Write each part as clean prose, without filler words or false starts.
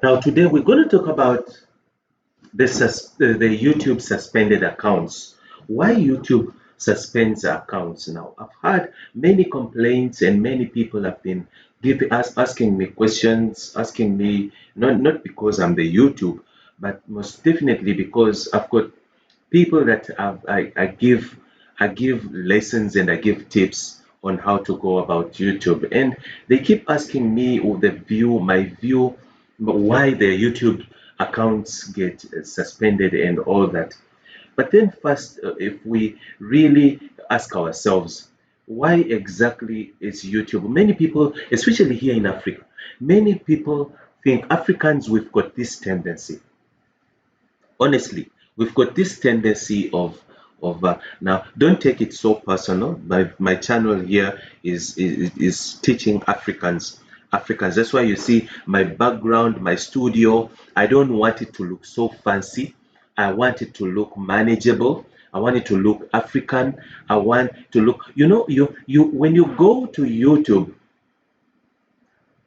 Now, today we're going to talk about the YouTube suspended accounts. Why YouTube suspends accounts now? I've had many complaints, and many people have been asking me questions, asking me not because I'm the YouTube, but most definitely because I've got people that I give lessons and I give tips on how to go about YouTube, and they keep asking me my view, why their YouTube accounts get suspended and all that. But then first, if we really ask ourselves, why exactly is YouTube? Many people, especially here in Africa, many people think Africans, we've got this tendency. Honestly, we've got this tendency of now. Don't take it so personal. My channel here is teaching Africans. That's why you see my background, my studio. I don't want it to look so fancy. I want it to look manageable. I want it to look African. I want to look. You when you go to YouTube,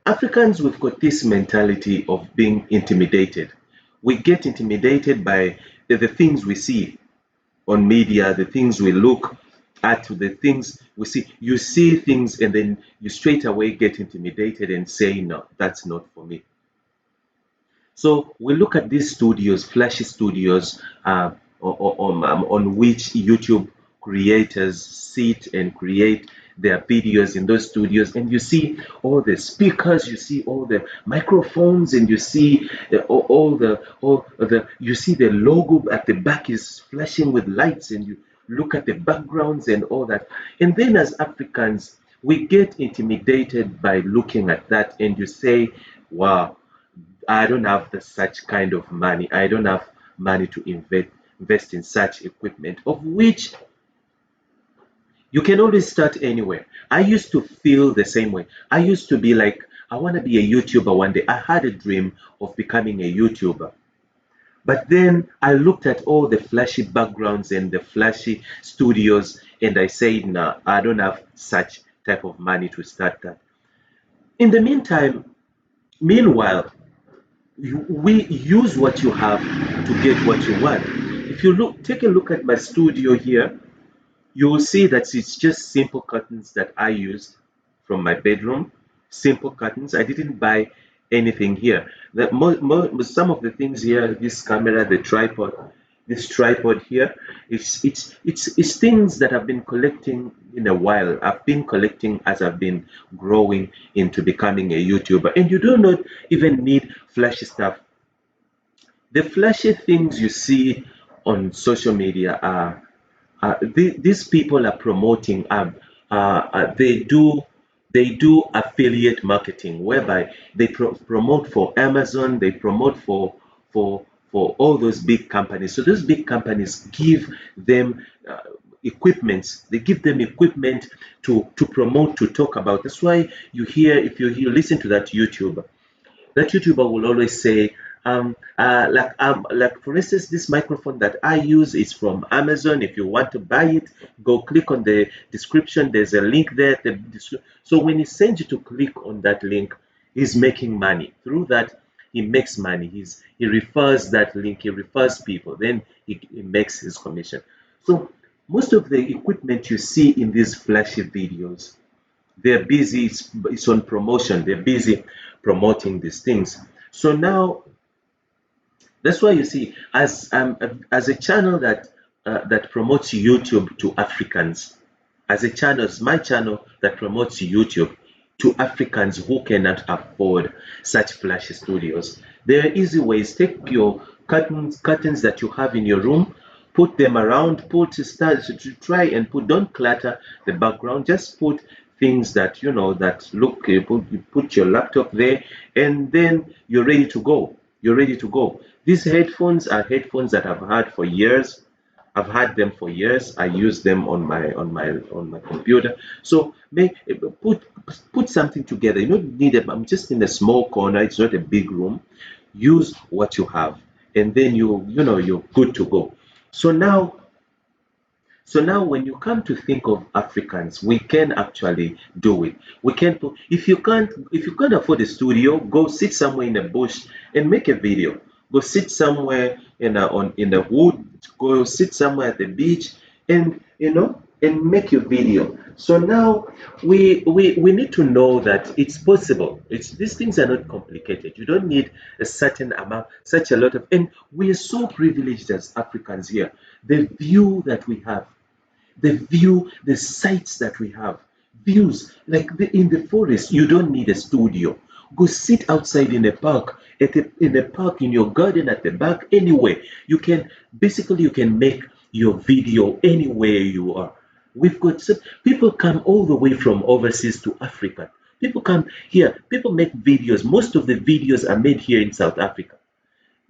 Africans, we've got this mentality of being intimidated. We get intimidated by the things we see on media, the things we look at, the things we see. You see things and then you straight away get intimidated and say, no, that's not for me. So we look at these studios, flashy studios, on which YouTube creators sit and create their videos in those studios, and you see all the speakers, you see all the microphones, and you see all the you see the logo at the back is flashing with lights, and you look at the backgrounds and all that. And then as Africans, we get intimidated by looking at that, and you say, wow, I don't have such kind of money. I don't have money to invest in such equipment, of which you can always start anywhere. I used to feel the same way. I used to be like, I want to be a YouTuber one day. I had a dream of becoming a YouTuber. But then I looked at all the flashy backgrounds and the flashy studios, and I said, nah, I don't have such type of money to start that. In the meanwhile, we use what you have to get what you want. If you take a look at my studio here, you will see that it's just simple curtains that I used from my bedroom. Simple curtains. I didn't buy anything here. Some of the things here, this camera, the tripod, this tripod here, it's things that I've been collecting in a while. I've been collecting as I've been growing into becoming a YouTuber. And you do not even need flashy stuff. The flashy things you see on social media are these people are promoting. They do affiliate marketing, whereby they promote for Amazon, they promote for all those big companies. So those big companies give them equipment. They give them equipment to promote, to talk about. That's why you hear, if you listen to that YouTuber will always say, like for instance, this microphone that I use is from Amazon. If you want to buy it, go click on the description. There's a link there. So when he sends you to click on that link, he's making money. Through that, he makes money. He refers that link, he refers people, then he makes his commission. So most of the equipment you see in these flashy videos, they're busy, it's on promotion, they're busy promoting these things. So now that's why you see, as a channel that promotes YouTube to Africans, as my channel that promotes YouTube to Africans who cannot afford such flashy studios, there are easy ways. Take your curtains that you have in your room, put them around, start to try and don't clutter the background. Just put things that that look. You put your laptop there, and then you're ready to go. You're ready to go. These headphones are headphones that I've had for years. I've had them for years. I use them on my computer. So put something together. You don't need it. I'm just in a small corner. It's not a big room. Use what you have, and then you're good to go. So now So now when you come to think of Africans, we can actually do it. We can put, if you can't afford a studio, go sit somewhere in a bush and make a video. Go sit somewhere in the wood, go sit somewhere at the beach and and make your video. So now we need to know that it's possible. These things are not complicated. You don't need a certain amount, such a lot of, and we are so privileged as Africans here. The view that we have, the sights that we have, views like in the forest. You don't need a studio. Go sit outside in a park, in a park, in your garden, at the back, anywhere. You can make your video anywhere you are. We've got people come all the way from overseas to Africa. People come here. People make videos. Most of the videos are made here in South Africa.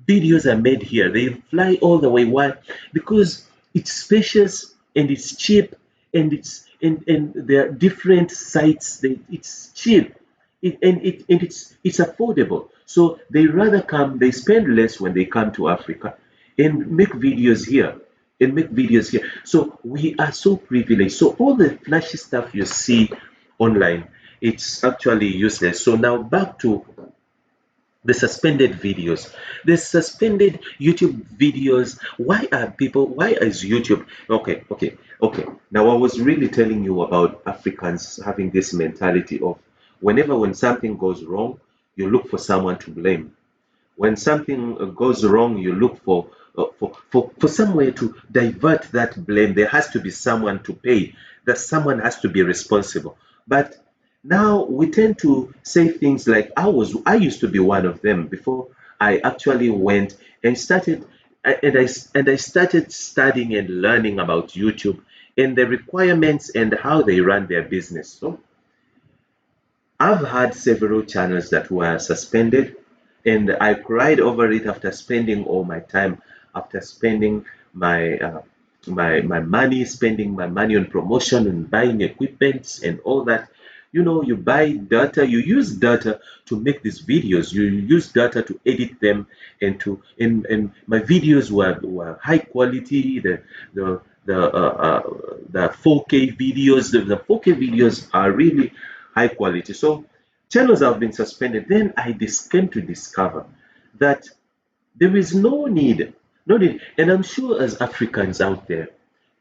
Videos are made here. They fly all the way. Why? Because it's spacious and it's cheap, and there are different sites. It's cheap, it's affordable. So they rather come. They spend less when they come to Africa and make videos here. So we are so privileged. So all the flashy stuff you see online, it's actually useless. So now back to the suspended videos, the suspended YouTube videos. Why is YouTube okay? Now I was really telling you about Africans having this mentality of when something goes wrong, you look for someone to blame. When something goes wrong, you look for somewhere to divert that blame. There has to be someone to pay. That someone has to be responsible. But now we tend to say things like I used to be one of them before I actually went and started and I started studying and learning about YouTube and the requirements and how they run their business. So I've had several channels that were suspended, and I cried over it after spending all my time, after spending my spending my money on promotion and buying equipment and all that. You buy data, you use data to make these videos, you use data to edit them, and my videos were high quality. The 4K videos, the 4K videos are really high quality. So channels have been suspended. Then came to discover that there is no need. And I'm sure as Africans out there,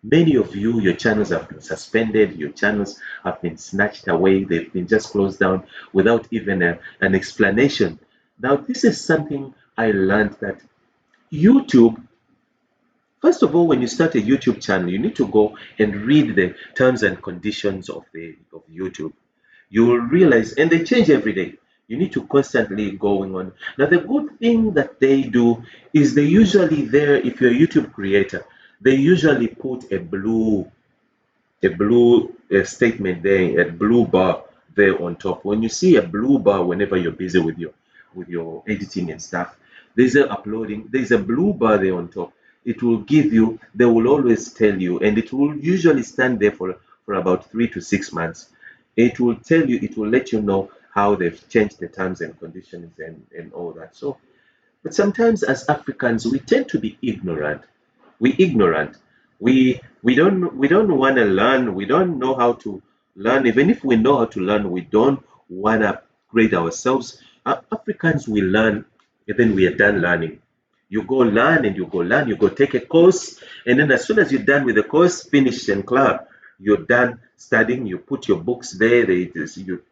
many of you, your channels have been suspended, your channels have been snatched away, they've been just closed down without even an explanation. Now, this is something I learned that YouTube, first of all, when you start a YouTube channel, you need to go and read the terms and conditions of YouTube. You will realize, and they change every day. You need to constantly going on. Now, the good thing that they do is they usually there, if you're a YouTube creator, they usually put a statement there, a blue bar there on top. When you see a blue bar, whenever you're busy with your editing and stuff, there's a blue bar there on top. It will give you, they will always tell you, and it will usually stand there for about 3 to 6 months. It will tell you, it will let you know how they've changed the terms and conditions and all that. So, but sometimes as Africans, we tend to be ignorant. We ignorant. We don't want to learn. We don't know how to learn. Even if we know how to learn, we don't want to upgrade ourselves. Africans will learn, and then we are done learning. You go learn and you go learn. You go take a course, and then as soon as you're done with the course, finish and clear, you're done studying. You put your books there. You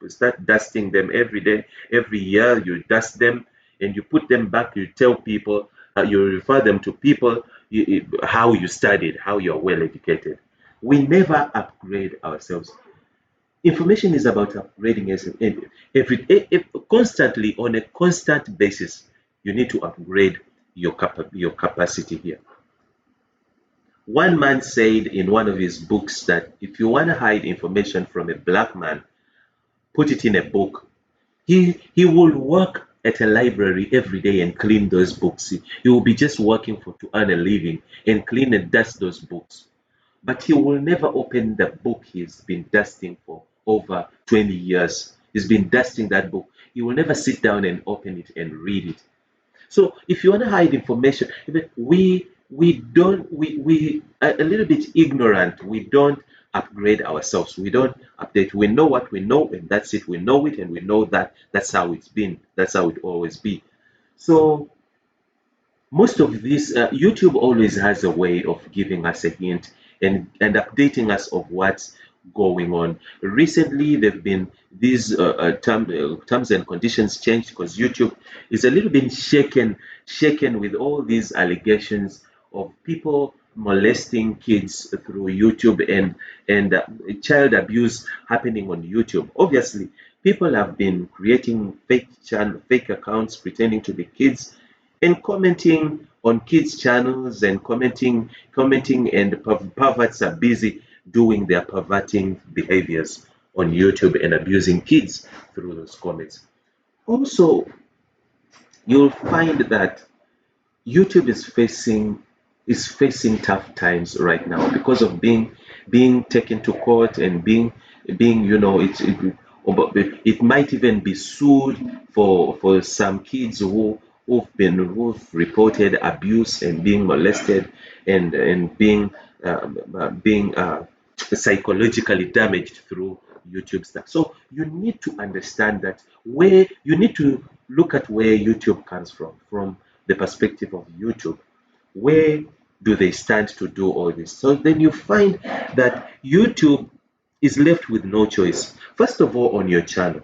start dusting them every day, every year. You dust them and you put them back. You tell people, you refer them to people, how you studied, how you're well educated. We never upgrade ourselves. Information is about upgrading us constantly, on a constant basis. You need to upgrade your capacity here. One man said in one of his books that if you want to hide information from a black man, put it in a book. He will work at a library every day and clean those books. He will be just working to earn a living and clean and dust those books. But he will never open the book he's been dusting for over 20 years. He's been dusting that book. He will never sit down and open it and read it. So if you want to hide information, we are a little bit ignorant. We don't upgrade ourselves. We don't update. We know what we know, and that's it. We know it, and we know that that's how it's been. That's how it always be. So most of this, YouTube always has a way of giving us a hint and updating us of what's going on. Recently, there've been these terms and conditions changed because YouTube is a little bit shaken with all these allegations of people molesting kids through YouTube and child abuse happening on YouTube. Obviously, people have been creating fake accounts pretending to be kids and commenting on kids' channels and commenting, and perverts are busy doing their perverting behaviors on YouTube and abusing kids through those comments. Also, you'll find that YouTube is facing tough times right now because of being taken to court and being it might even be sued for some kids who've reported abuse and being molested and being psychologically damaged through YouTube stuff. So you need to understand that where you need to look at where YouTube comes from the perspective of YouTube. Where do they stand to do all this? So then you find that YouTube is left with no choice. First of all, on your channel,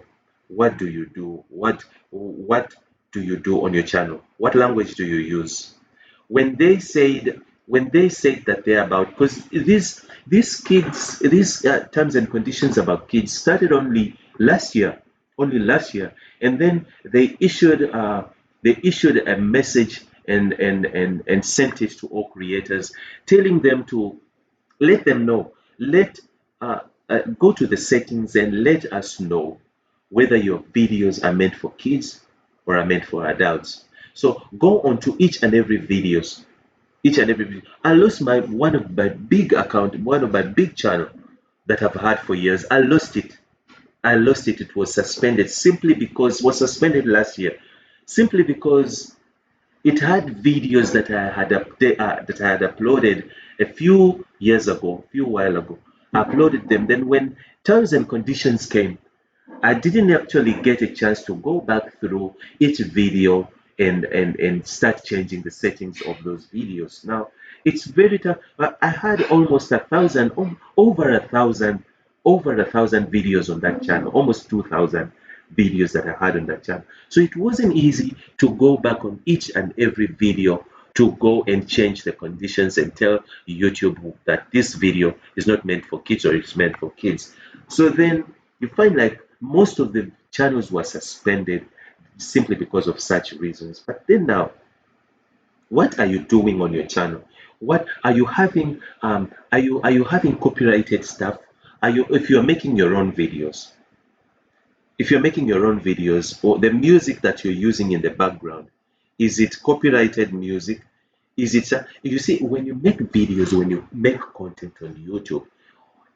what do you do? What do you do on your channel? What language do you use? When they said that they're about, because these terms and conditions about kids started only last year, and then they issued a message and sent it to all creators, telling them to let them know, let go to the settings and let us know whether your videos are meant for kids or are meant for adults. So go on to each and every videos, each and every video. I lost one of my big account, one of my big channel that I've had for years. I lost it. It was suspended simply because was suspended last year, simply because it had videos that I had uploaded a few years ago, a few while ago. I uploaded them. Then when terms and conditions came, I didn't actually get a chance to go back through each video and start changing the settings of those videos. Now it's very tough. I had almost 1,000, over a thousand videos on that channel, almost 2,000 videos that I had on that channel. So it wasn't easy to go back on each and every video to go and change the conditions and tell YouTube that this video is not meant for kids or it's meant for kids. So then you find like most of the channels were suspended simply because of such reasons. But then now, what are you doing on your channel? What are you having? Are you having copyrighted stuff? Are you if you're making your own videos? If you're making your own videos, or the music that you're using in the background, is it copyrighted music? Is it you see, when you make videos, when you make content on YouTube,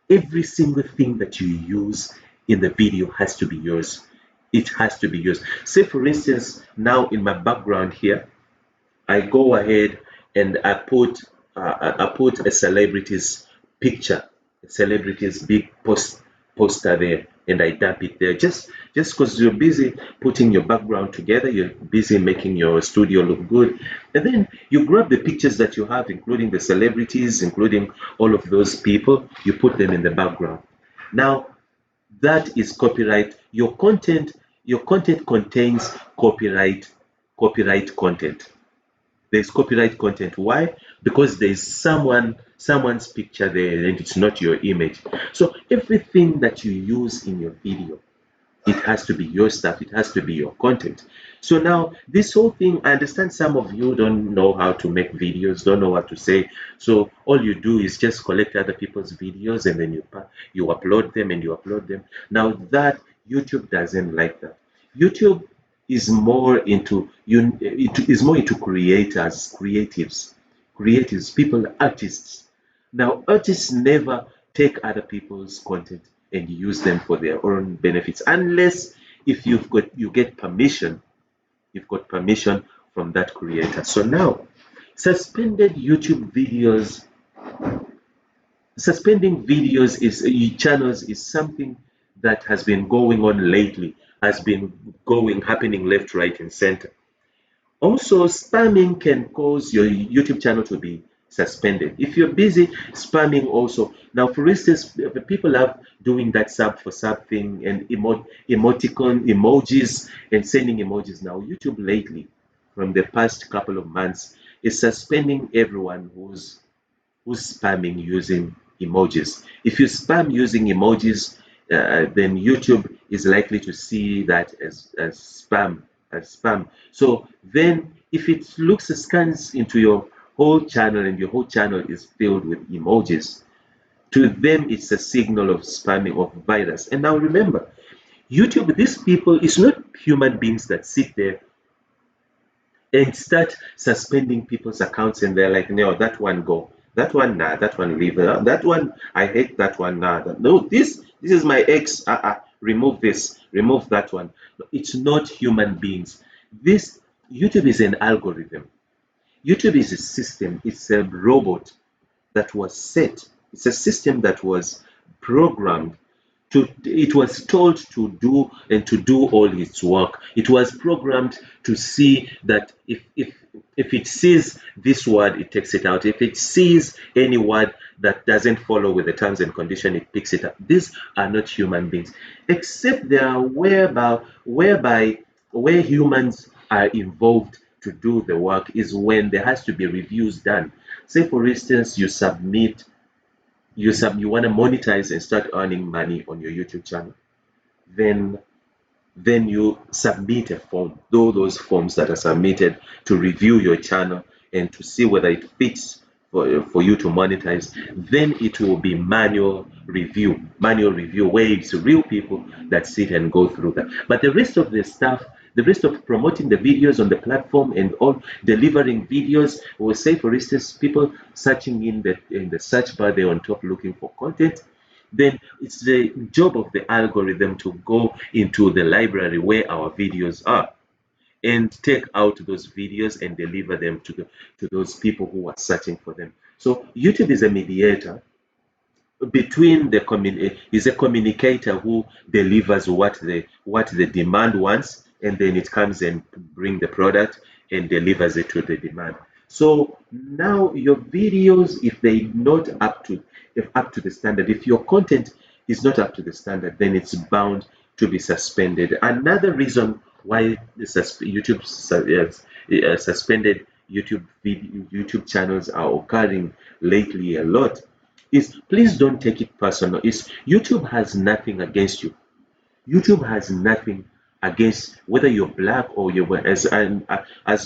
every single thing that you use in the video has to be yours. It has to be yours. Say for instance, now in my background here, I go ahead and I put a celebrity's picture, a celebrity's big poster there, and I dump it there. Just because you're busy putting your background together, you're busy making your studio look good, and then you grab the pictures that you have, including the celebrities, including all of those people, you put them in the background. Now that is copyright. Your content contains copyright content. There's copyright content. Why? Because there's someone's picture there and it's not your image. So everything that you use in your video, it has to be your stuff, it has to be your content. So now this whole thing, I understand some of you don't know how to make videos, don't know what to say. So all you do is just collect other people's videos and then you upload them and you upload them. Now that YouTube doesn't like that. YouTube is more into it is more into creatives, people, artists. Now artists never take other people's content and use them for their own benefits unless if you get permission, you've got permission from that creator. So now Suspended YouTube videos, suspending videos is channels is something that has been going on lately, has been happening left, right, and center. Also, spamming can cause your YouTube channel to be suspended. If you're busy spamming also, now for instance, people are doing that sub for sub thing and emoticon emojis and sending emojis. Now YouTube lately, from the past couple of months, is suspending everyone who's spamming using emojis. If you spam using emojis, then YouTube is likely to see that as spam, So then, if it scans into your whole channel and your whole channel is filled with emojis, to them it's a signal of spamming of virus. And now remember, YouTube, these people, it's not human beings that sit there and start suspending people's accounts and they're like, no, that one go, that one nah, that one leave, that one I hate, that one nah, no, this is my ex, remove this, remove that one. No, it's not human beings. This YouTube is an algorithm. YouTube is a system. It's a robot that was set. It's a system that was programmed it was told to do and to do all its work. It was programmed to see that if it sees this word, it takes it out. If it sees any word that doesn't follow with the terms and condition, it picks it up. These are not human beings, except they are where humans are involved to do the work is when there has to be reviews done. Say for instance, you want to monetize and start earning money on your YouTube channel, then you submit a form. Though those forms that are submitted to review your channel and to see whether it fits for you to monetize, then it will be manual review where it's real people that sit and go through that. But the rest of the stuff, the rest of promoting the videos on the platform and all delivering videos, or say for instance, people searching in the search bar there on top looking for content, then it's the job of the algorithm to go into the library where our videos are and take out those videos and deliver them to those people who are searching for them. So YouTube is a mediator between the is a communicator who delivers what the demand wants, and then it comes and bring the product and delivers it to the demand. So now your videos, if they not up to the standard, if your content is not up to the standard, then it's bound to be suspended. Another reason why YouTube suspended YouTube channels are occurring lately a lot is, please don't take it personal. Is YouTube has nothing against you. YouTube has nothing against whether you're black or you're as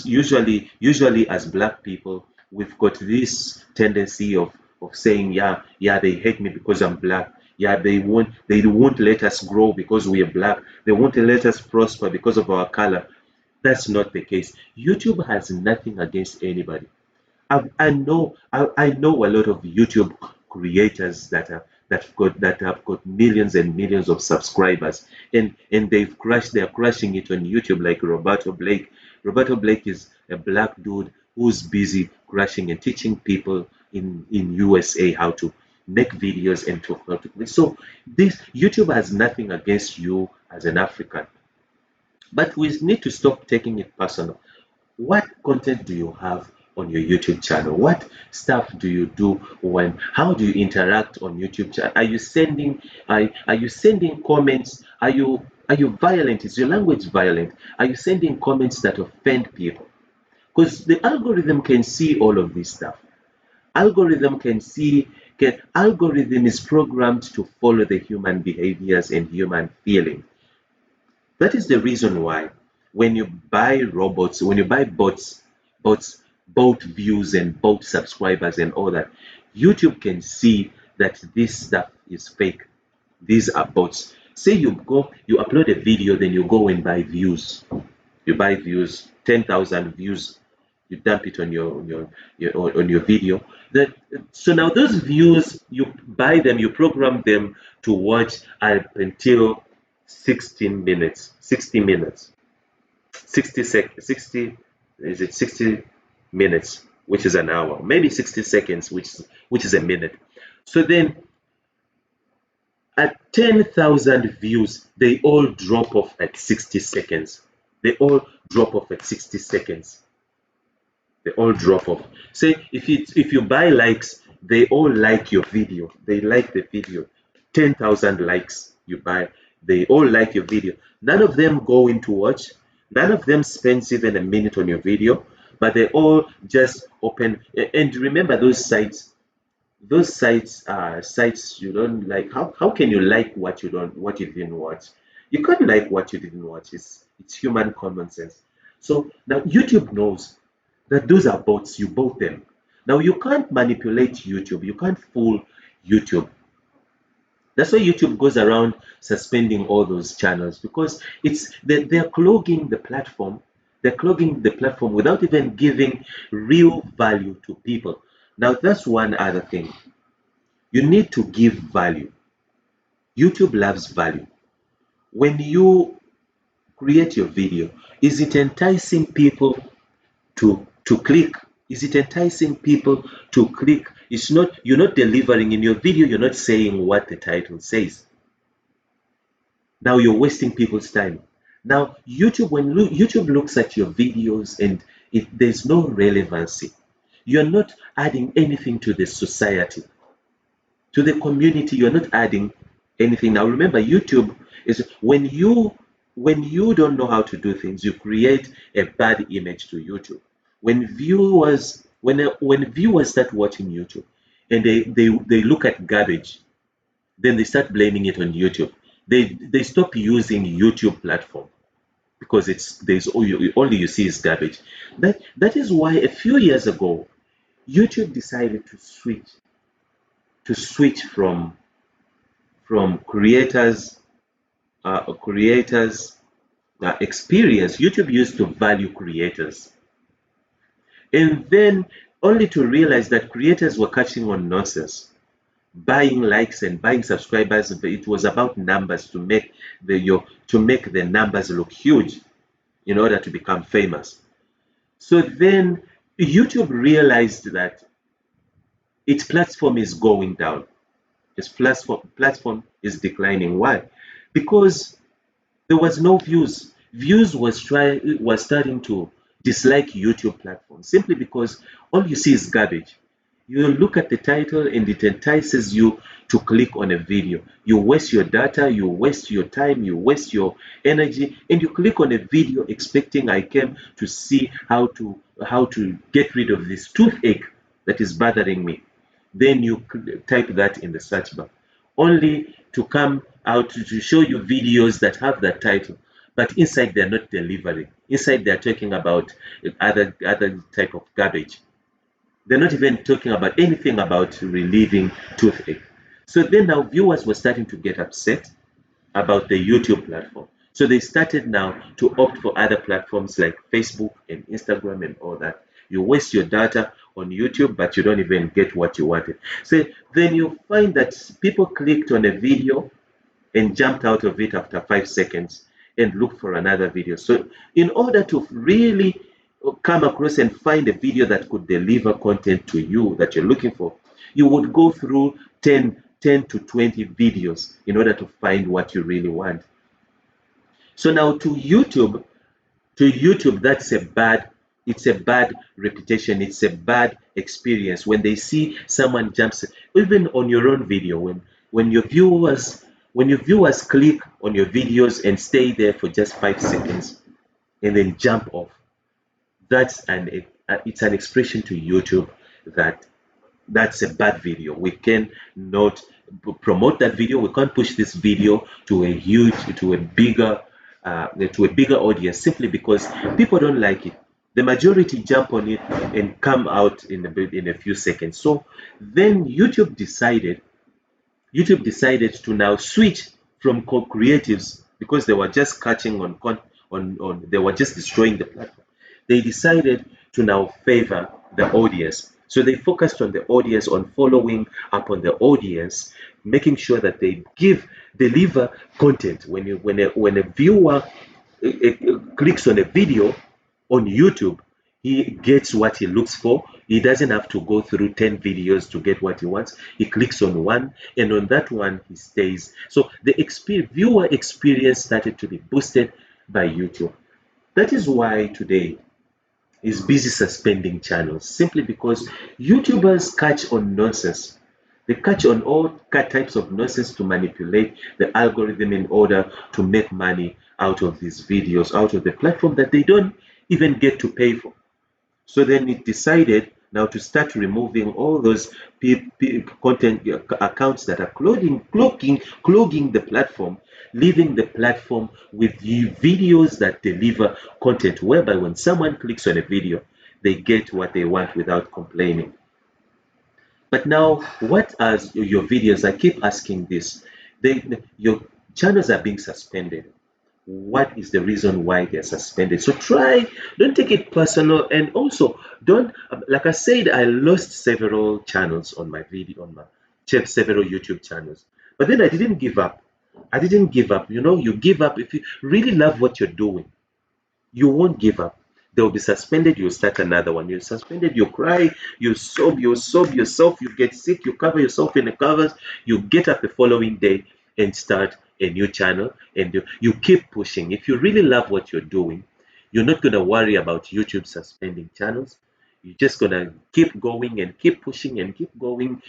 usually as black people, we've got this tendency of saying, yeah, they hate me because I'm black. Yeah, they won't let us grow because we are black. They won't let us prosper because of our color. That's not the case. YouTube has nothing against anybody. I know a lot of YouTube creators that have got millions and millions of subscribers, and they're crushing it on YouTube, like Roberto Blake. Roberto Blake is a black dude who's busy crushing and teaching people in USA how to make videos and talk about it. So this YouTube has nothing against you as an African, but we need to stop taking it personal. What content do you have on your YouTube channel? What stuff do you do? How do you interact on YouTube channel? Are you sending comments? Are you violent? Is your language violent? Are you sending comments that offend people? Because the algorithm can see all of this stuff. Algorithm is programmed to follow the human behaviors and human feelings. That is the reason why when you buy robots, when you buy bot views and bot subscribers and all that, YouTube can see that this stuff is fake. These are bots. Say you upload a video, then you go and buy views. You buy views, 10,000 views. You dump it on your video. So now those views, you buy them, you program them to watch up until 16 minutes, 60 minutes, 60 is it 60 minutes? which is an hour, maybe 60 seconds, which is a minute. So then at 10,000 views, they all drop off at 60 seconds. They all drop off at 60 seconds. They all drop off. Say if you buy likes, they all like your video. They like the video. 10,000 likes you buy. They all like your video. None of them go in to watch. None of them spends even a minute on your video, but they all just open. And remember those sites. Those sites are sites you don't like. How can you like what you didn't watch? You can't like what you didn't watch. It's human common sense. So now YouTube knows that those are bots. You bought them. Now you can't manipulate YouTube. You can't fool YouTube. That's why YouTube goes around suspending all those channels, because they're clogging the platform. They're clogging the platform without even giving real value to people. Now that's one other thing. You need to give value. YouTube loves value. When you create your video, is it enticing people to click? Is it enticing people to click? It's not, you're not delivering in your video, you're not saying what the title says. Now you're wasting people's time. Now YouTube, when YouTube looks at your videos and there's no relevancy, you're not adding anything to the society, to the community. You're not adding anything. Now remember, YouTube is when you don't know how to do things, you create a bad image to YouTube. When viewers start watching YouTube and they look at garbage, then they start blaming it on YouTube. They stop using YouTube platform because there's only you see is garbage. That is why a few years ago YouTube decided to switch from creators experience. YouTube used to value creators, and then only to realize that creators were catching on nonsense, buying likes and buying subscribers. It was about numbers, to make the numbers look huge in order to become famous. So then YouTube realized that its platform is going down. Its platform is declining. Why? Because there was no views. Views was starting to dislike YouTube platform, simply because all you see is garbage. You look at the title and it entices you to click on a video. You waste your data, you waste your time, you waste your energy, and you click on a video expecting I came to see how to get rid of this toothache that is bothering me. Then you type that in the search bar, only to come out to show you videos that have that title, but inside they're not delivering. Inside they're talking about other type of garbage. They're not even talking about anything about relieving toothache. So then now viewers were starting to get upset about the YouTube platform. So they started now to opt for other platforms like Facebook and Instagram and all that. You waste your data on YouTube, but you don't even get what you wanted. So then you find that people clicked on a video and jumped out of it after 5 seconds and looked for another video. So in order to really come across and find a video that could deliver content to you that you're looking for, you would go through 10 to 20 videos in order to find what you really want. So now to YouTube, that's it's a bad reputation, it's a bad experience when they see someone jumps, even on your own video, when your viewers click on your videos and stay there for just 5 seconds and then jump off. It's an expression to YouTube that that's a bad video. We can not promote that video. We can't push this video to a bigger audience, simply because people don't like it. The majority jump on it and come out in a few seconds. So then YouTube decided to now switch from creatives, because they were just catching on they were just destroying the platform. They decided to now favor the audience. So they focused on the audience, on following up on the audience, making sure that they deliver content. When a viewer clicks on a video on YouTube, He gets what he looks for. He doesn't have to go through 10 videos to get what he wants. He clicks on one, and on that one he stays. So the viewer experience started to be boosted by YouTube. That is why today is busy suspending channels, simply because YouTubers catch on nonsense. They catch on all types of nonsense to manipulate the algorithm in order to make money out of these videos, out of the platform that they don't even get to pay for. So then it decided now to start removing all those content accounts that are clogging the platform, leaving the platform with videos that deliver content, whereby when someone clicks on a video, they get what they want without complaining. But now, what are your videos? I keep asking this. Your channels are being suspended. What is the reason why they're suspended? So don't take it personal, and also don't, like I said, I lost several channels on my several YouTube channels, but then I didn't give up. I didn't give up. You give up if you really love what you're doing. You won't give up. They'll be suspended, you'll start another one. You're suspended, you cry, you sob yourself, you get sick, you cover yourself in the covers, you get up the following day and start a new channel, and you keep pushing. If you really love what you're doing, you're not going to worry about YouTube suspending channels. You're just going to keep going and keep pushing and keep going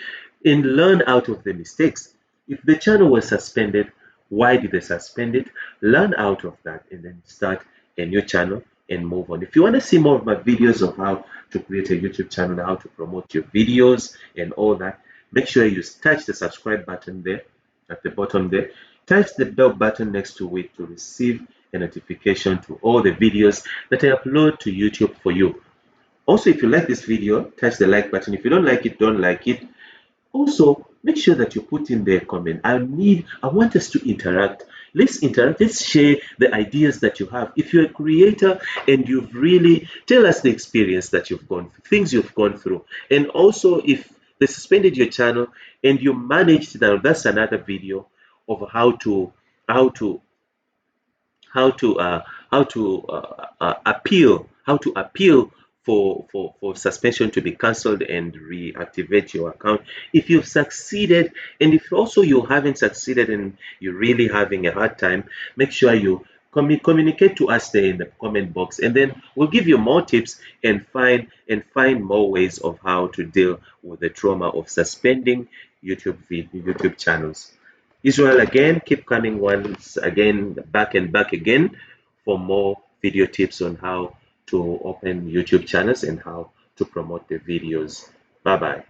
and learn out of the mistakes. If the channel was suspended, why did they suspend it? Learn out of that and then start a new channel and move on. If you want to see more of my videos of how to create a YouTube channel, how to promote your videos and all that, make sure you touch the subscribe button there at the bottom there. Touch the bell button next to it to receive a notification to all the videos that I upload to YouTube for you. Also, if you like this video, touch the like button. If you don't like it, don't like it. Also, make sure that you put in the comment. I want us to interact. Let's interact. Let's share the ideas that you have. If you're a creator and you've really, tell us the experience that you've gone through, things you've gone through. And also, if they suspended your channel and you managed, now that's another video of how to appeal for suspension to be cancelled and reactivate your account if you've succeeded. And if also you haven't succeeded and you're really having a hard time, make sure you communicate to us there in the comment box, and then we'll give you more tips and find more ways of how to deal with the trauma of suspending YouTube channels. Israel, again, keep coming once again, back and back again, for more video tips on how to open YouTube channels and how to promote the videos. Bye bye.